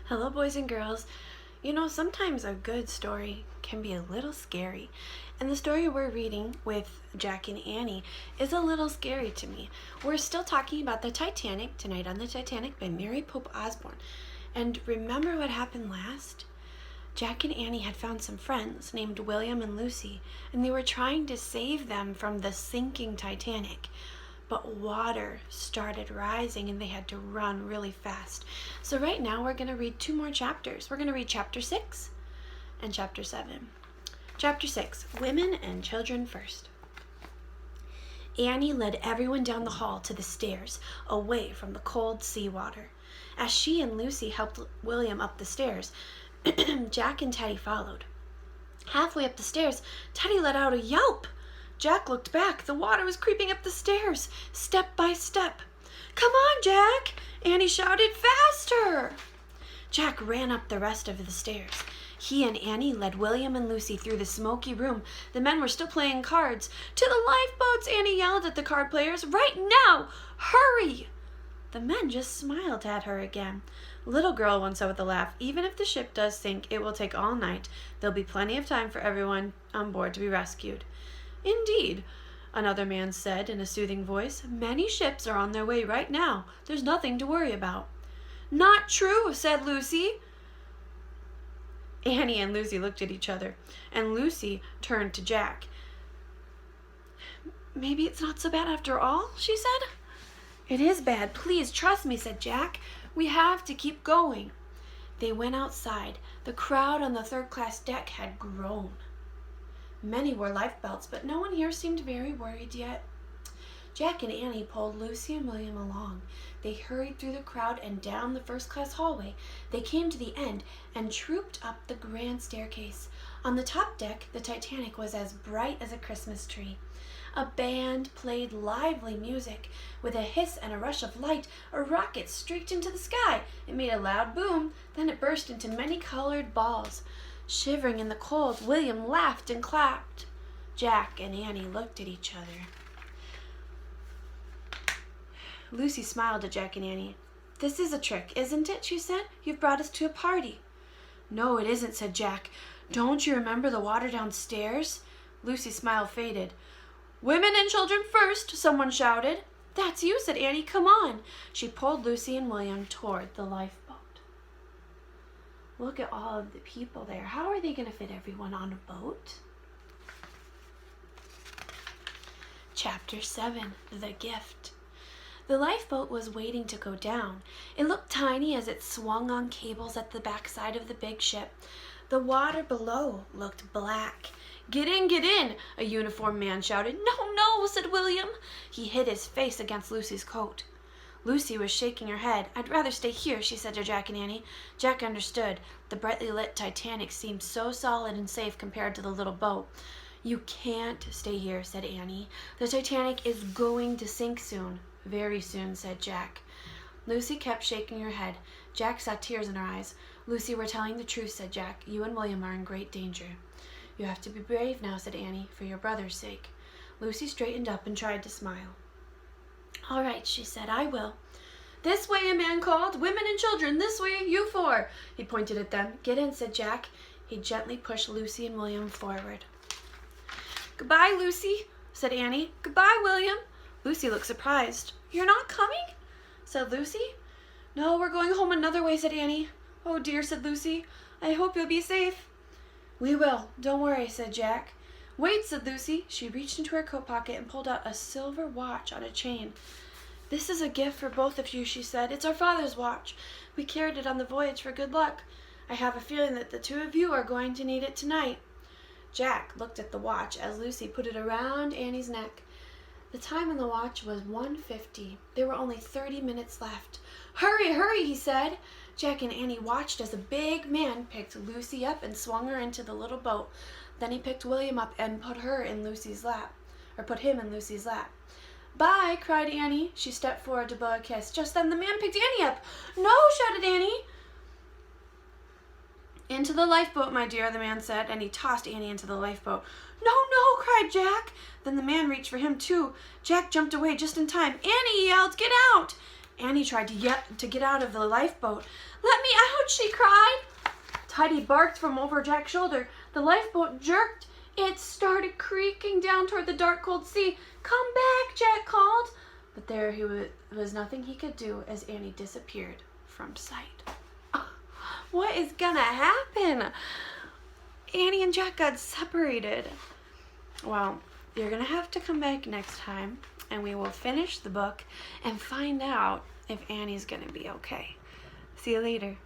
Hello, boys and girls. You know, sometimes a good story can be a little scary. And the story we're reading with Jack and Annie is a little scary to me. We're still talking about the Titanic tonight on the Titanic by Mary Pope Osborne. And remember what happened last? Jack and Annie had found some friends named William and Lucy, and they were trying to save them from the sinking Titanic. But water started rising and they had to run really fast. So right now we're going to read two more chapters. We're going to read chapter 6 and chapter 7. Chapter 6, Women and Children First. Annie led everyone down the hall to the stairs, away from the cold seawater. As she and Lucy helped William up the stairs, Jack and Teddy followed. Halfway up the stairs, Teddy let out a yelp. Jack looked back. The water was creeping up the stairs, step by step. "Come on, Jack!" Annie shouted. "Faster!" Jack ran up the rest of the stairs. He and Annie led William and Lucy through the smoky room. The men were still playing cards. "To the lifeboats!" Annie yelled at the card players. "Right now! Hurry!" The men just smiled at her again. Little girl once said with a laugh, "Even if the ship does sink, it will take all night. There'll be plenty of time for everyone on board to be rescued." "Indeed," another man said in a soothing voice. "Many ships are on their way right now. There's nothing to worry about." "Not true," said Lucy. Annie and Lucy looked at each other, and Lucy turned to Jack. "Maybe it's not so bad after all," she said. "It is bad. Please trust me," said Jack. "We have to keep going." They went outside. The crowd on the third-class deck had grown. Many wore life belts, but no one here seemed very worried yet. Jack and Annie pulled Lucy and William along. They hurried through the crowd and down the first-class hallway. They came to the end and trooped up the grand staircase. On the top deck, the Titanic was as bright as a Christmas tree. A band played lively music. With a hiss and a rush of light, a rocket streaked into the sky. It made a loud boom, then it burst into many-colored balls. Shivering in the cold, William laughed and clapped. Jack and Annie looked at each other. Lucy smiled at Jack and Annie. "This is a trick, isn't it?" she said. "You've brought us to a party." "No, it isn't," said Jack. "Don't you remember the water downstairs?" Lucy's smile faded. "Women and children first," someone shouted. "That's you," said Annie. "Come on." She pulled Lucy and William toward the lifeboat. Look at all of the people there. How are they going to fit everyone on a boat? Chapter 7, The Gift. The lifeboat was waiting to go down. It looked tiny as it swung on cables at the backside of the big ship. The water below looked black. Get in," a uniformed man shouted. "No, no," said William. He hid his face against Lucy's coat. Lucy was shaking her head. "I'd rather stay here," she said to Jack and Annie. Jack understood. The brightly lit Titanic seemed so solid and safe compared to the little boat. "You can't stay here," said Annie. "The Titanic is going to sink soon." "Very soon," said Jack. Lucy kept shaking her head. Jack saw tears in her eyes. "Lucy, we're telling the truth," said Jack. "You and William are in great danger." "You have to be brave now," said Annie, "for your brother's sake." Lucy straightened up and tried to smile. "All right," she said, "I will." "This way," a man called. "Women and children, this way, you four." He pointed at them. "Get in," said Jack. He gently pushed Lucy and William forward. "Goodbye, Lucy," said Annie. "Goodbye, William." Lucy looked surprised. "You're not coming?" said Lucy. "No, we're going home another way," said Annie. "Oh dear," said Lucy. "I hope you'll be safe." "We will. Don't worry," said Jack. "Wait," said Lucy. She reached into her coat pocket and pulled out a silver watch on a chain. "This is a gift for both of you," she said. "It's our father's watch. We carried it on the voyage for good luck. I have a feeling that the two of you are going to need it tonight." Jack looked at the watch as Lucy put it around Annie's neck. The time on the watch was 1:50. There were only 30 minutes left. "Hurry, hurry," he said. Jack and Annie watched as a big man picked Lucy up and swung her into the little boat. Then he picked William up and put him in Lucy's lap. "Bye," cried Annie. She stepped forward to blow a kiss. Just then the man picked Annie up. "No," shouted Annie. "Into the lifeboat, my dear," the man said, and he tossed Annie into the lifeboat. "No, no," cried Jack. Then the man reached for him too. Jack jumped away just in time. "Annie," he yelled, "get out!" Annie tried to get out of the lifeboat. "Let me out!" out, she cried. Tidy barked from over Jack's shoulder. The lifeboat jerked. It started creaking down toward the dark, cold sea. Come back, Jack called. But there was nothing he could do as Annie disappeared from sight. What is gonna happen? Annie and Jack got separated. Well, you're gonna have to come back next time and we will finish the book and find out if Annie's gonna be okay. See you later.